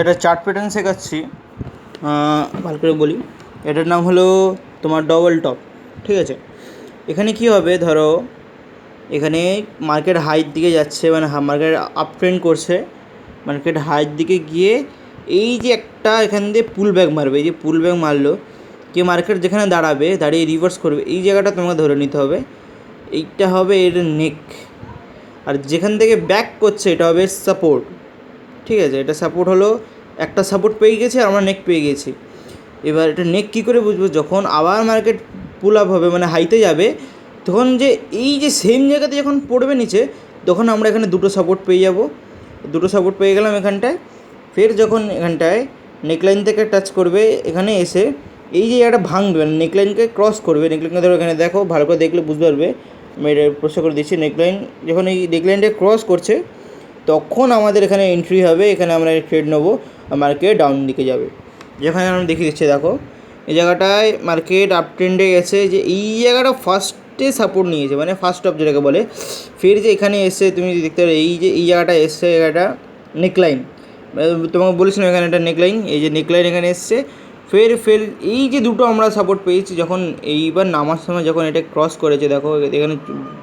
এটা chart pattern শেখাচ্ছি। ভালো করে বলি, এটার নাম হলো তোমার ডবল টপ। ঠিক আছে, এখানে কি হবে, ধরো এখানে মার্কেট হাইয়ের দিকে যাচ্ছে, মানে মার্কেট আপ ট্রেন্ড করছে, মার্কেট হাইয়ের দিকে গিয়ে এই যে একটা এখান দিয়ে পুল ব্যাক মারবে, এই যে পুল ব্যাক মারলো, যে মার্কেট যেখানে দাঁড়াবে, দাঁড়িয়ে রিভার্স করবে, এই জায়গাটা তোমাকে ধরে নিতে হবে। এইটা হবে এর নেক, আর যেখান থেকে ব্যাক করছে এটা হবে সাপোর্ট। ঠিক আছে, এটা সাপোর্ট হলো, একটা সাপোর্ট পেয়ে গেছে, আমরা নেক পেয়ে গেছি। এবার এটা নেক কী করে বুঝবো, যখন আবার মার্কেট পুল আপ হবে, মানে হাইতে যাবে, তখন যে এই যে সেম জায়গাতে যখন পড়বে নিচে, তখন আমরা এখানে দুটো সাপোর্ট পেয়ে যাব। দুটো সাপোর্ট পেয়ে গেলাম এখানটায়। ফের যখন এখানটায় নেকলাইন থেকে টাচ করবে, এখানে এসে এই যে জায়গাটা ভাঙবে, মানে নেকলাইনকে ক্রস করবে, নেকলাইনকে ধরো এখানে দেখো, ভালো করে দেখলে বুঝতে পারবে, আমি এটা প্রশ্ন করে দিচ্ছি। নেকলাইন যখন এই নেকলাইনটা ক্রস করছে, তখন আমাদের এখানে এন্ট্রি হবে, এখানে আমরা ট্রেড নেবো, আর মার্কেট ডাউন দিকে যাবে। যেখানে আমি দেখিয়ে দিচ্ছি, দেখো এই জায়গাটায় মার্কেট আপ ট্রেন্ডে গেছে, যে এই জায়গাটা ফার্স্টে সাপোর্ট নিয়েছে, মানে ফার্স্ট অফ যেটাকে বলে। ফের যে এখানে এসে তুমি দেখতে পারো, এই যে এই জায়গাটা এসছে, জায়গাটা নেকলাইন, তোমাকে বলেছিলাম এখানে একটা নেকলাইন, এই যে নেকলাইন এখানে এসছে। ফের ফের এই যে দুটো আমরা সাপোর্ট পেয়েছি, যখন এইবার নামার সময় যখন এটা ক্রস করেছে, দেখো এখানে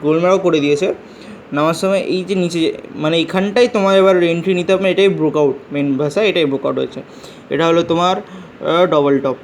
গোলমালও করে দিয়েছে নামার সময়, এই যে নিচে, মানে এইখানটাই তোমার এবার এন্ট্রি নিতে হবে। এটাই ব্রোকআউট, মেন ভাষা এটাই ব্রোকআউট হয়েছে। এটা হলো তোমার ডবল টপ।